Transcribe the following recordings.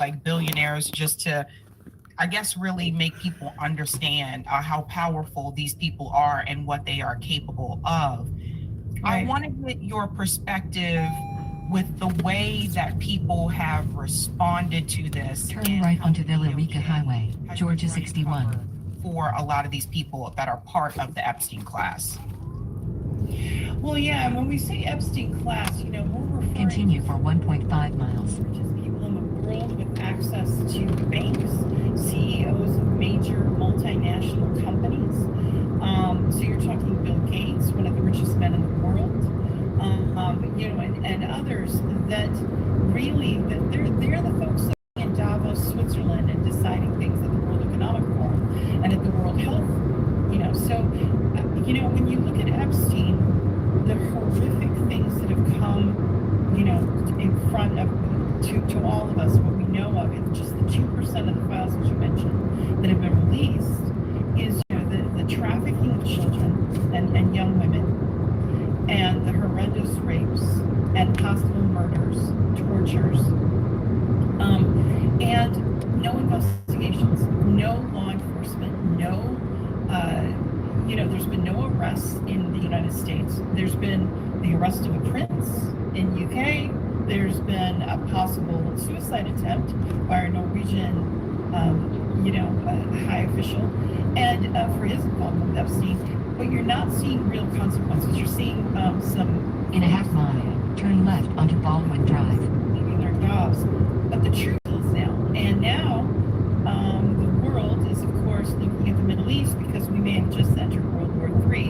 like billionaires just to, I guess, really make people understand how powerful these people are and what they are capable of. I Right. want to get your perspective with the way that people have responded to this Turn and right how onto the Villarica DOJ Highway, has been Georgia trying to cover 61. for a lot of these people that are part of the Epstein class. Well, yeah, and when we say Epstein class, we're referring Continue for 1.5 miles. to richest people in the world with access to banks, CEOs of major multinational companies. So you're talking Bill Gates, one of the richest men in the world, and others that really they're the folks that are in Davos, Switzerland, and deciding things at the World Economic Forum and at the World Health. So when you look at Epstein, the horrific things that have come, in front of to all of us, what we know of, it's just the 2% of the files that you mentioned that have been released is the trafficking of children and young women, and the horrendous rapes and possible murders, tortures, and no investigations, no law enforcement, no, there's been no arrests in the United States. There's been the arrest of a prince in UK. There's been a possible suicide attempt by a Norwegian, high official, and for his involvement with Epstein. But you're not seeing real consequences. You're seeing some In a half mile, turn left onto Baldwin Drive. leaving their jobs. But the truth is now the world is, of course, looking at the Middle East because we may have just entered World War III,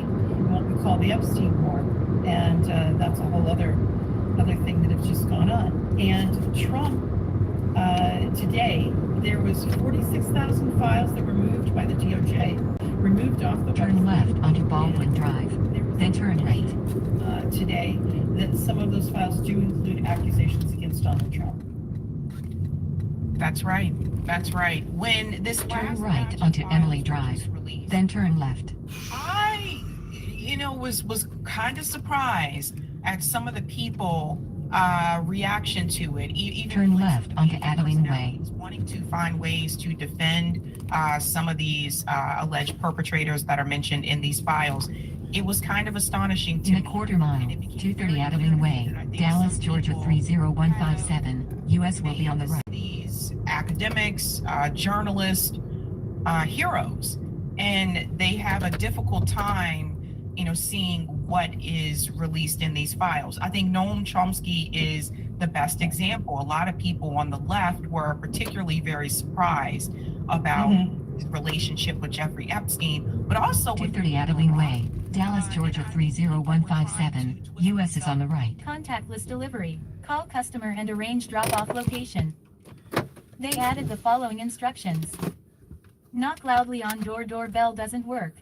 what we call the Epstein War, and that's a whole other thing that has just gone on. And Trump, today, there was 46,000 files that were removed by the DOJ, removed off the Turn website. left onto Baldwin Drive, then turn right. Today, that some of those files do include accusations against Donald Trump. That's right. That's right. When this Turn last right batch of onto files Emily was Drive, released, then turn left. I, was kind of surprised at some of the people reaction to it. Even Turn like left some onto media Adeline Way. personalities wanting to find ways to defend some of these alleged perpetrators that are mentioned in these files. It was kind of astonishing to In a me. quarter mile, And it became 230 very Adeline clear to me Way, that I think Dallas, some Georgia people 30157. US will be on the right. these academics, journalists, heroes, and they have a difficult time, seeing what is released in these files. I think Noam Chomsky is the best example. A lot of people on the left were particularly very surprised about his relationship with Jeffrey Epstein, but also with 230 Adeline Way, Dallas, Georgia 30157. US is on the right. Contactless delivery. Call customer and arrange drop-off location. They added the following instructions. Knock loudly on door. Doorbell doesn't work.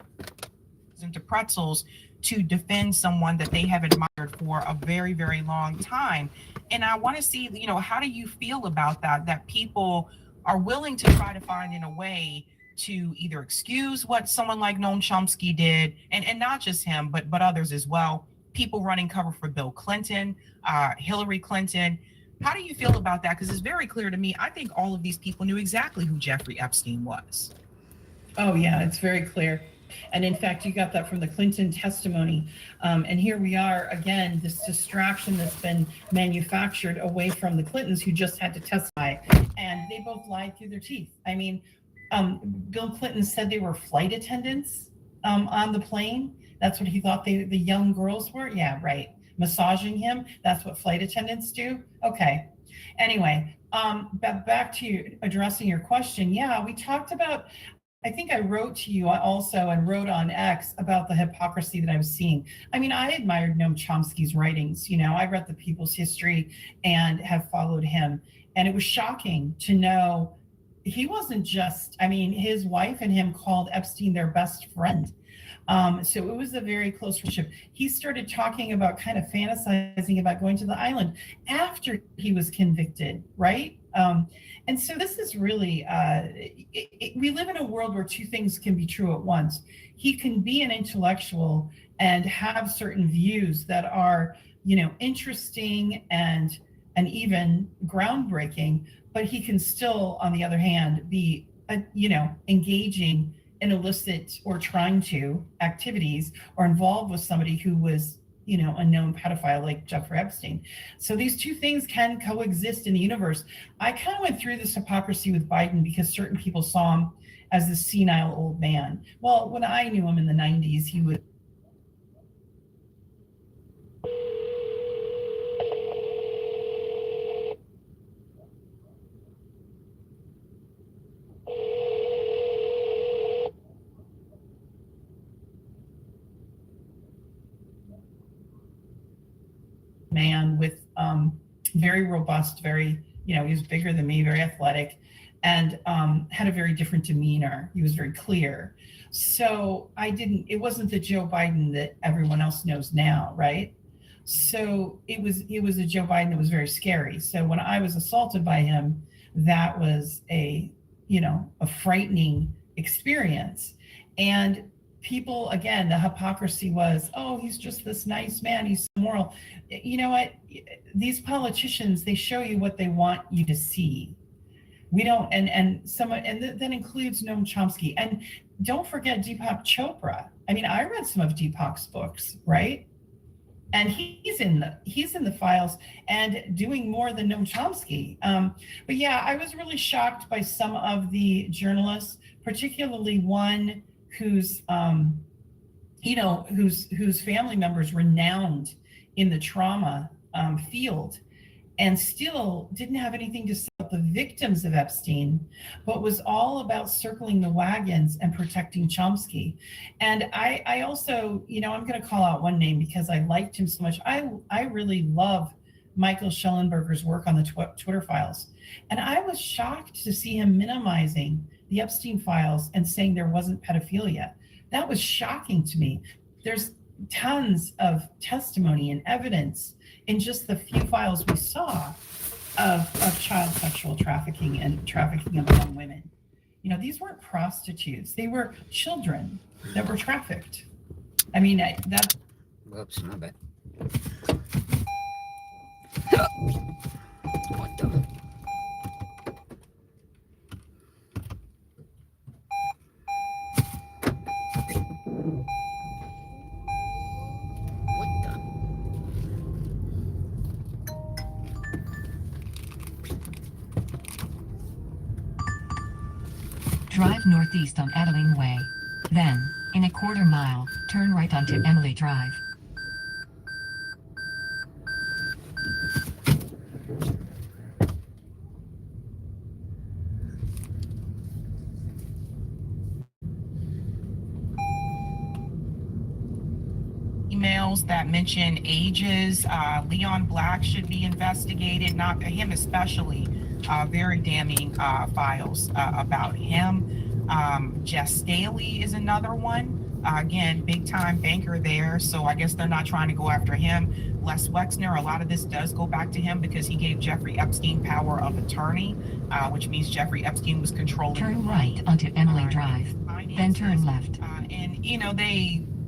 into pretzels to defend someone that they have admired for a very, very long time. And I want to see, how do you feel about that? That people are willing to try to find in a way to either excuse what someone like Noam Chomsky did, and not just him, but others as well. People running cover for Bill Clinton, Hillary Clinton. How do you feel about that? Because it's very clear to me. I think all of these people knew exactly who Jeffrey Epstein was. Oh, yeah, it's very clear. And in fact, you got that from the Clinton testimony. And here we are again, this distraction that's been manufactured away from the Clintons, who just had to testify. And they both lied through their teeth. I mean, Bill Clinton said they were flight attendants on the plane. That's what he thought the young girls were. Yeah, right. Massaging him. That's what flight attendants do. Okay. Anyway, back to addressing your question. Yeah, we talked about, I think I wrote to you also and wrote on X about the hypocrisy that I was seeing. I mean, I admired Noam Chomsky's writings. I read The People's History and have followed him. And it was shocking to know he wasn't just, his wife and him called Epstein their best friend. So it was a very close relationship. He started talking about kind of fantasizing about going to the island after he was convicted, right? And so this is really, we live in a world where two things can be true at once. He can be an intellectual and have certain views that are, interesting and and even groundbreaking, but he can still, on the other hand, be, engaging in illicit or trying to activities or involved with somebody who was, a known pedophile like Jeffrey Epstein. So these two things can coexist in the universe. I kind of went through this hypocrisy with Biden because certain people saw him as this senile old man. Well, when I knew him in the 90s, he would. Man with very robust, very, he was bigger than me, very athletic, and had a very different demeanor. He was very clear. So it wasn't the Joe Biden that everyone else knows now, right? So it was a Joe Biden that was very scary. So when I was assaulted by him, that was a frightening experience. And people, again, the hypocrisy was, oh, he's just this nice man, he's so moral. You know what? These politicians, they show you what they want you to see. We don't, and that includes Noam Chomsky. And don't forget Deepak Chopra. I mean, I read some of Deepak's books, right? And he's in the files and doing more than Noam Chomsky. But yeah, I was really shocked by some of the journalists, particularly one whose family members renowned in the trauma field, and still didn't have anything to say about the victims of Epstein, but was all about circling the wagons and protecting Chomsky. And I also, I'm going to call out one name because I liked him so much. I really love Michael Schellenberger's work on the Twitter files. And I was shocked to see him minimizing the Epstein files and saying there wasn't pedophilia. That was shocking to me. There's tons of testimony and evidence in just the few files we saw of child sexual trafficking and trafficking of young women. These weren't prostitutes. They were children that were trafficked. I mean, Whoops, my bad. What the? Drive northeast on Adeline Way. Then, in a quarter mile, turn right onto Emily Drive. Emails that mention ages, Leon Black should be investigated, not him especially. Very damning files about him. Jess Staley is another one. Again, big time banker there. So I guess they're not trying to go after him. Les Wexner, a lot of this does go back to him because he gave Jeffrey Epstein power of attorney, which means Jeffrey Epstein was controlling. Turn right onto Emily Drive, then turn left. And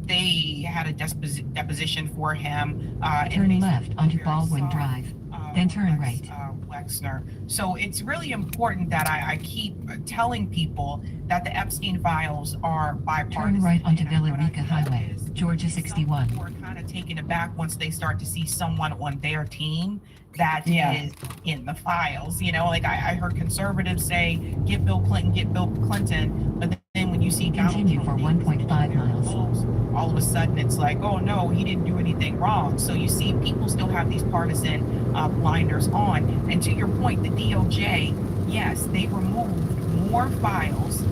they had a deposition for him. Turn left onto Baldwin Drive, then turn right. Wexner. So it's really important that I keep telling people that the Epstein files are bipartisan. Turn right onto Villa Rica Highway, Georgia 61. People are kind of taken aback once they start to see someone on their team that is in the files. Like I heard conservatives say, get Bill Clinton, but then when you see continue for 1.5 miles. All of a sudden it's like, oh no, he didn't do anything wrong. So you see people still have these partisan blinders on. And to your point, the DOJ, yes, they removed more files,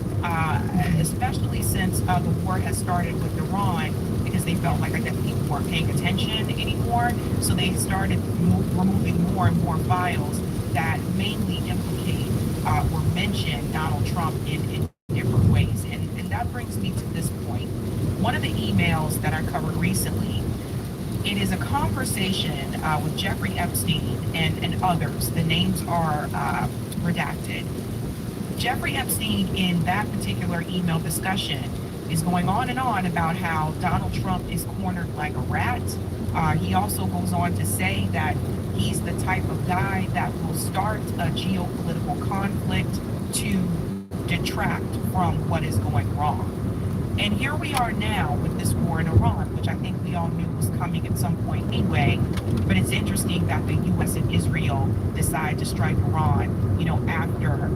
especially since the war has started with Iran, because they felt like I guess people weren't paying attention anymore. So they started removing more and more files that mainly implicate or mention Donald Trump in different ways. And that brings me to this point. One of the emails that I covered recently, it is a conversation with Jeffrey Epstein and others. The names are redacted. Jeffrey Epstein, in that particular email discussion, is going on and on about how Donald Trump is cornered like a rat. He also goes on to say that he's the type of guy that will start a geopolitical conflict to detract from what is going wrong. And here we are now with this war in Iran, which I think we all knew was coming at some point anyway. But it's interesting that the U.S. and Israel decide to strike Iran, after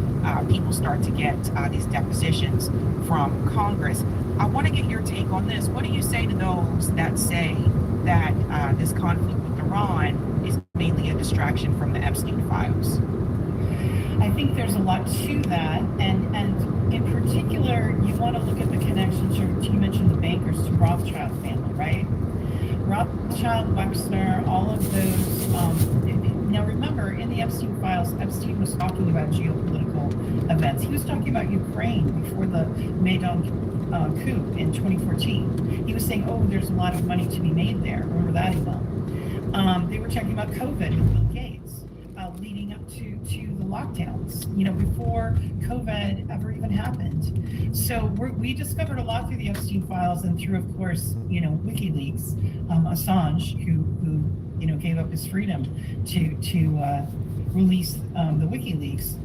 people start to get these depositions from Congress. I want to get your take on this. What do you say to those that say that this conflict with Iran is mainly a distraction from the Epstein files? I think there's a lot to that, and in particular, you want to look at the connections. You mentioned the bankers to Rothschild family, right? Rothschild, Wexner, all of those. Now remember, in the Epstein files, Epstein was talking about geopolitical events. He was talking about Ukraine before the Maidan coup in 2014. He was saying, "Oh, there's a lot of money to be made there." Remember that email? They were talking about COVID with Bill Gates, leading up to the lockdowns, before COVID ever even happened. So we discovered a lot through the Epstein files and through, of course, WikiLeaks, Assange, who gave up his freedom to release the WikiLeaks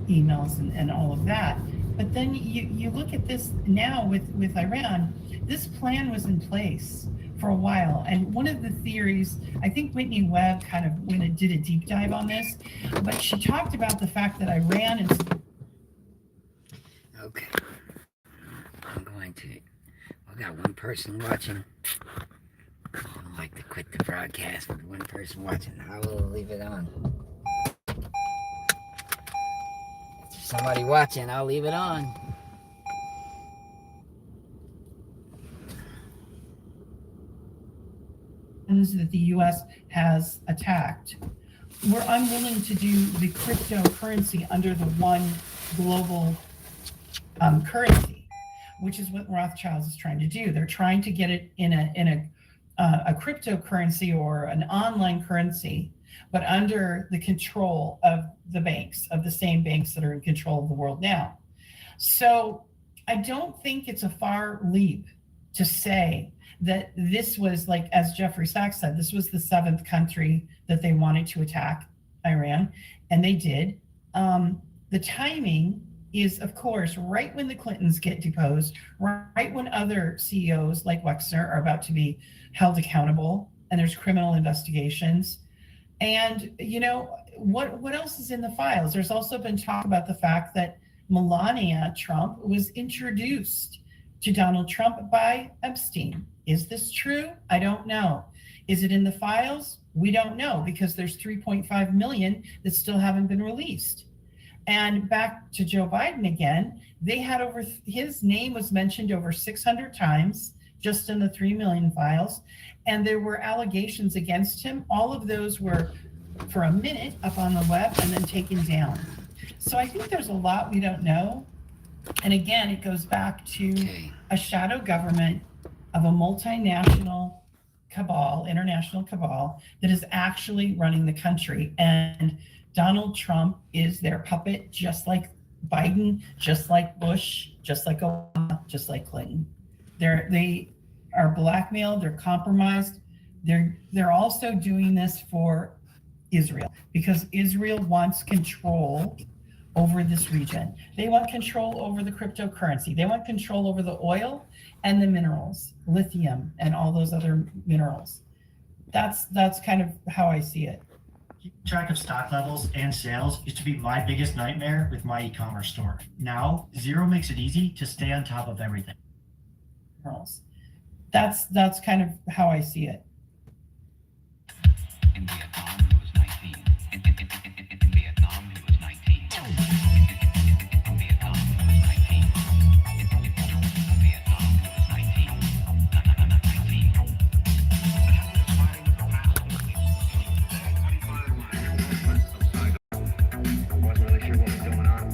emails and all of that. But then you look at this now with Iran. This plan was in place for a while. And one of the theories, I think Whitney Webb kind of did a deep dive on this, but she talked about the fact that Iran and... Okay. I'm going to. We got one person watching. I don't like to quit the broadcast with one person watching. I will leave it on. If there's somebody watching, I'll leave it on. that the U.S. has attacked. We're unwilling to do the cryptocurrency under the one global currency, which is what Rothschilds is trying to do. They're trying to get it in a cryptocurrency or an online currency, but under the control of the banks, of the same banks that are in control of the world now. So I don't think it's a far leap to say that this was, like, as Jeffrey Sachs said, this was the seventh country that they wanted to attack Iran, and they did. The timing is, of course, right when the Clintons get deposed, right when other CEOs like Wexner are about to be held accountable, and there's criminal investigations. And, what else is in the files? There's also been talk about the fact that Melania Trump was introduced to Donald Trump by Epstein. Is this true? I don't know. Is it in the files? We don't know, because there's 3.5 million that still haven't been released. And back to Joe Biden again, they had his name was mentioned over 600 times just in the 3 million files. And there were allegations against him. All of those were for a minute up on the web and then taken down. So I think there's a lot we don't know. And again, it goes back to a shadow government of a multinational cabal, international cabal, that is actually running the country. And Donald Trump is their puppet, just like Biden, just like Bush, just like Obama, just like Clinton. They are blackmailed, they're compromised. They're also doing this for Israel, because Israel wants control over this region. They want control over the cryptocurrency. They want control over the oil and the minerals, lithium and all those other minerals. That's kind of how I see it. Keeping track of stock levels and sales used to be my biggest nightmare with my e-commerce store. Now, Xero makes it easy to stay on top of everything. Minerals. That's kind of how I see it. In Vietnam, he was 19. In Vietnam, he was 19. In Vietnam, he was 19. In Vietnam, he was 19. 19. But how was fighting with the wasn't really sure what was going on.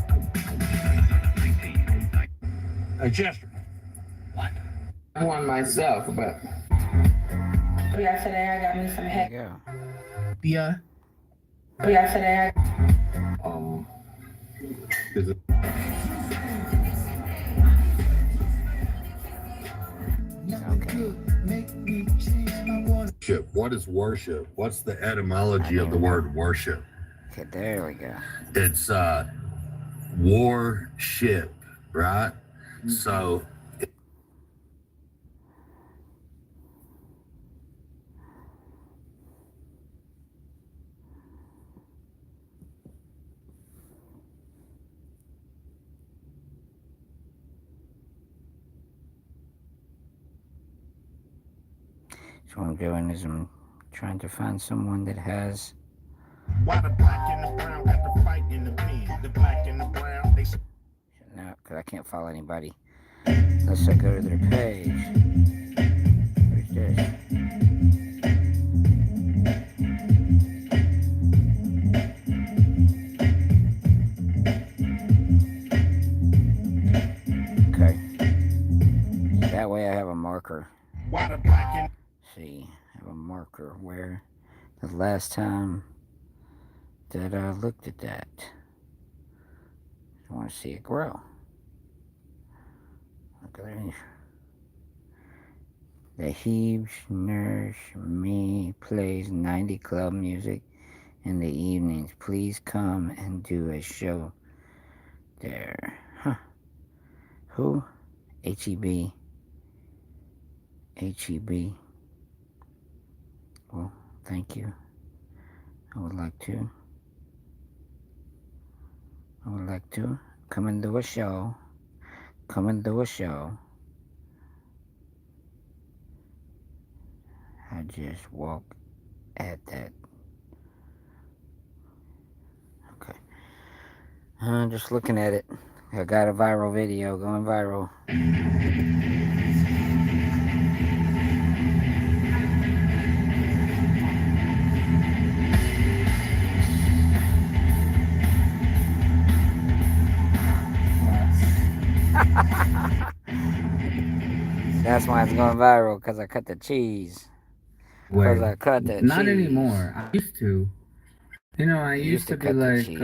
19. Chester. What? I won myself, but Yesterday I got me some head. There you go. yeah. Yesterday Is it? Okay. worship. What is worship? What's the etymology of the word worship? Okay, there we go. It's warship, right? So So what I'm doing is I'm trying to find someone that has. Why the black and the brown got the fight in the pen? The black and the brown, they No, because I can't follow anybody unless I go to their page. Where's this? Okay. That way I have a marker. why the black and See, I have a marker where the last time that I looked at that, I want to see it grow. Look at there. The Hebes Nourish Me plays 90 club music in the evenings. Please come and do a show there. Huh. Who? H-E-B. H-E-B. Well, thank you. I would like to come and do a show. Come and do a show. I just walk at that. Okay. I'm just looking at it. I got a viral video going viral. That's why it's going viral, because I cut the cheese. Because I cut that Not cheese. anymore. I used to. You know, I used to be cut the like, cheese.